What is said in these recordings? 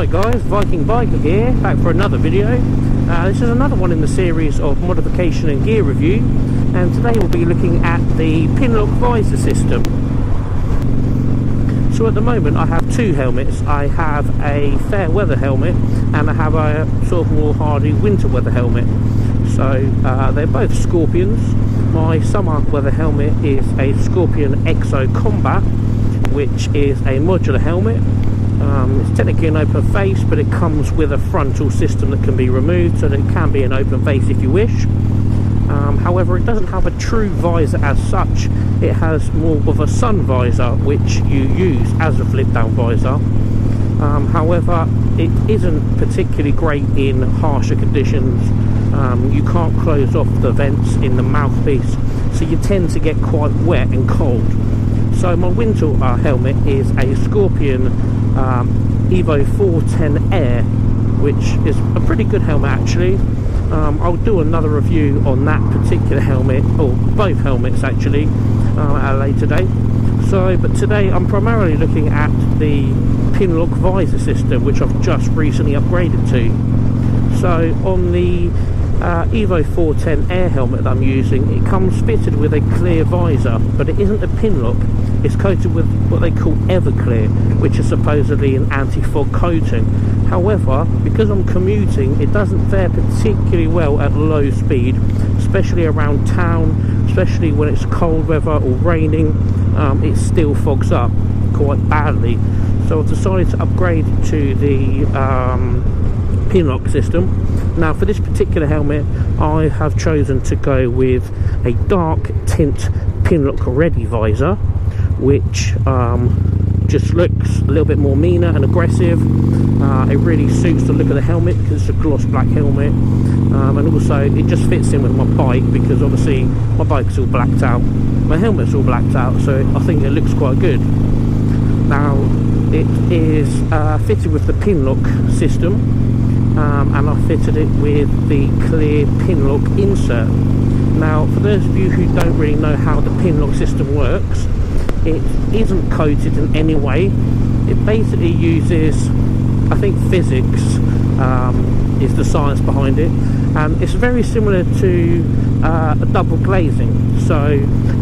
guys, Viking Biker here, back for another video. This is another one in the series of modification and gear review, and today we'll be looking at the Pinlock Visor system. So at the moment I have two helmets. I have a fair weather helmet and I have a sort of more hardy winter weather helmet. So they're both Scorpions. My summer weather helmet is a Scorpion Exo Combat, which is a modular helmet. It's technically an open face, but it comes with a frontal system that can be removed, so that it can be an open face if you wish. However, it doesn't have a true visor as such. It has more of a sun visor, which you use as a flip down visor. However, it isn't particularly great in harsher conditions. You can't close off the vents in the mouthpiece, so you tend to get quite wet and cold. So my winter helmet is a Scorpion Evo 410 Air, which is a pretty good helmet actually. I'll do another review on that particular helmet, or both helmets actually, at a later date. But today I'm primarily looking at the Pinlock Visor system, which I've just recently upgraded to. So on the Evo 410 Air helmet that I'm using, it comes fitted with a clear visor, but it isn't a Pinlock. It's coated with what they call Everclear, which is supposedly an anti-fog coating. However, because I'm commuting, it doesn't fare particularly well at low speed, especially around town, especially when it's cold weather or raining. It still fogs up quite badly. So I've decided to upgrade to the Pinlock system. Now for this particular helmet, I have chosen to go with a dark tint Pinlock Ready visor, which just looks a little bit more meaner and aggressive. It really suits the look of the helmet because it's a gloss black helmet, and also it just fits in with my bike, because obviously my bike's all blacked out, my helmet's all blacked out, so I think it looks quite good. Now it is fitted with the Pinlock system, and I fitted it with the clear Pinlock insert. Now for those of you who don't really know how the Pinlock system works, it isn't coated in any way. It basically uses, I think, physics is the science behind it, and it's very similar to a double glazing. So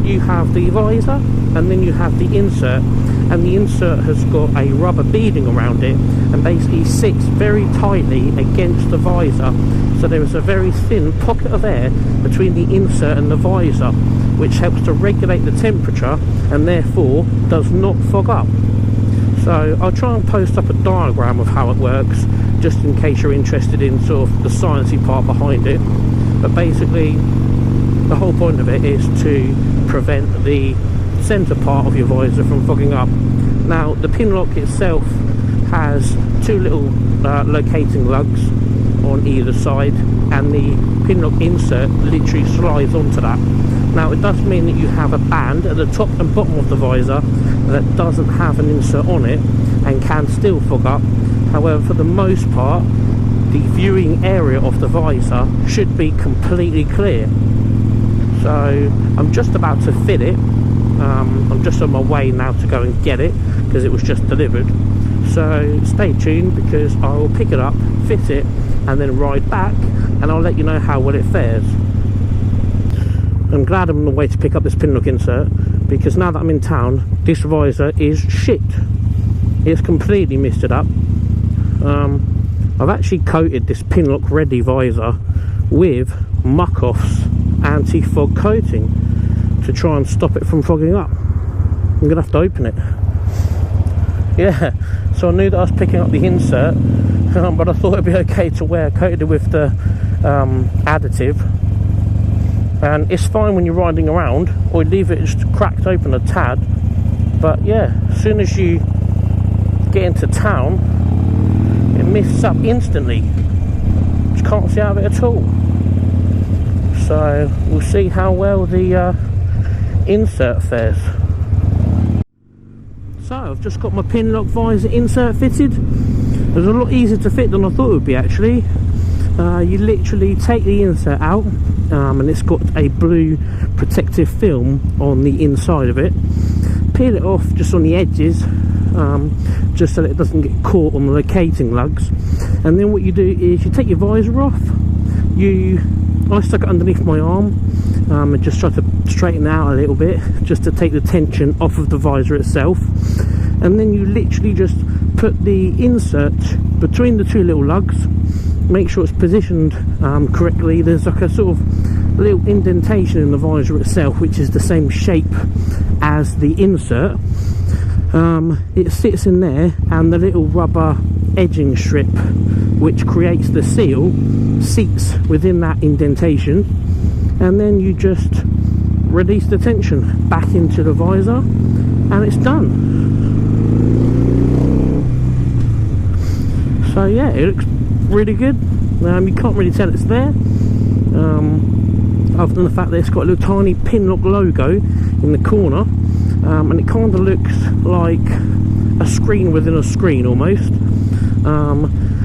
you have the visor and then you have the insert, and the insert has got a rubber beading around it and basically sits very tightly against the visor, so there is a very thin pocket of air between the insert and the visor, which helps to regulate the temperature and therefore does not fog up. So I'll try and post up a diagram of how it works, just in case you're interested in sort of the sciencey part behind it. But basically the whole point of it is to prevent the centre part of your visor from fogging up. Now the Pinlock itself has two little locating lugs on either side, and the Pinlock insert literally slides onto that. Now it does mean that you have a band at the top and bottom of the visor that doesn't have an insert on it and can still fog up. However, for the most part, the viewing area of the visor should be completely clear. So I'm just about to fit it. I'm just on my way now to go and get it, because it was just delivered. So stay tuned, because I will pick it up, fit it, and then ride back, and I'll let you know how well it fares. I'm glad I'm on the way to pick up this Pinlock insert, because now that I'm in town, this visor is shit. It's completely messed it up. I've actually coated this Pinlock Ready visor with Muck-Off's anti-fog coating to try and stop it from fogging up. I'm gonna have to open it. Yeah, so I knew that I was picking up the insert, but I thought it'd be okay to wear coated it with the additive. And it's fine when you're riding around, or leave it just cracked open a tad. But yeah, as soon as you get into town, it mists up instantly. Just can't see out of it at all. So we'll see how well the insert fares. So I've just got my Pinlock visor insert fitted. It was a lot easier to fit than I thought it would be actually. You literally take the insert out, and it's got a blue protective film on the inside of it. Peel it off just on the edges, just so that it doesn't get caught on the locating lugs. And then what you do is you take your visor off. I stuck it underneath my arm and just try to straighten it out a little bit, just to take the tension off of the visor itself. And then you literally just put the insert between the two little lugs, make sure it's positioned correctly. There's like a sort of little indentation in the visor itself, which is the same shape as the insert. It sits in there, and the little rubber edging strip which creates the seal seats within that indentation, and then you just release the tension back into the visor and it's done. So yeah, it looks really good. You can't really tell it's there, other than the fact that it's got a little tiny Pinlock logo in the corner, and it kind of looks like a screen within a screen almost.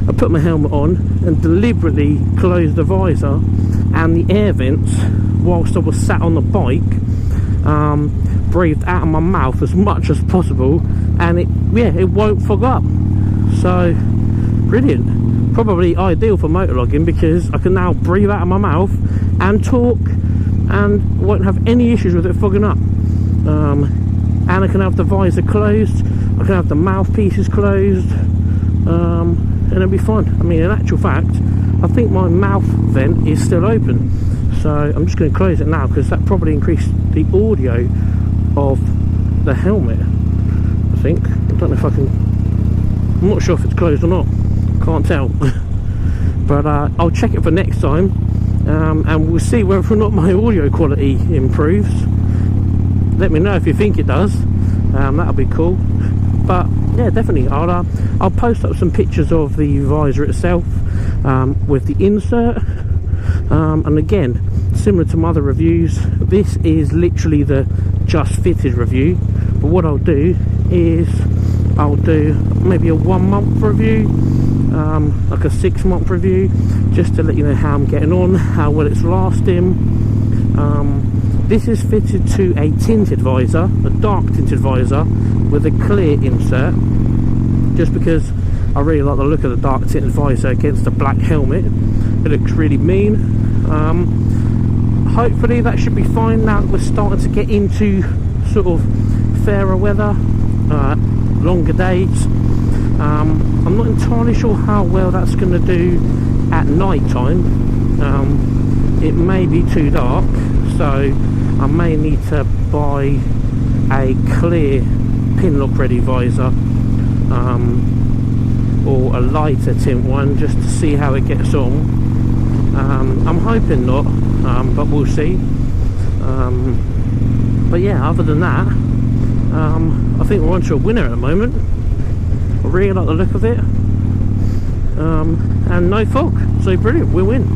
I put my helmet on and deliberately closed the visor and the air vents whilst I was sat on the bike, breathed out of my mouth as much as possible, and it won't fog up. So brilliant, probably ideal for motorlogging, because I can now breathe out of my mouth and talk and won't have any issues with it fogging up. And I can have the visor closed, I can have the mouthpieces closed, and it'll be fine. I mean, in actual fact, I think my mouth vent is still open, so I'm just going to close it now, because that probably increased the audio of the helmet, I think. I don't know if I can, I'm not sure if it's closed or not, can't tell. But I'll check it for next time, and we'll see whether or not my audio quality improves. Let me know if you think it does. That'll be cool. But yeah, definitely I'll post up some pictures of the visor itself, with the insert, and again, similar to my other reviews, this is literally the just fitted review. But what I'll do is I'll do maybe a 1 month review, like a 6 month review, just to let you know how I'm getting on, how well it's lasting. This is fitted to a tinted visor, a dark tinted visor with a clear insert, just because I really like the look of the dark tinted visor against the black helmet. It looks really mean. Hopefully that should be fine now that we're starting to get into sort of fairer weather, longer days. I'm not entirely sure how well that's going to do at night time. It may be too dark, so I may need to buy a clear Pinlock ready visor, or a lighter tint one, just to see how it gets on. I'm hoping not, but we'll see. But yeah, other than that, I think we're on to a winner at the moment. I really like the look of it, and no fog, so brilliant, we'll win.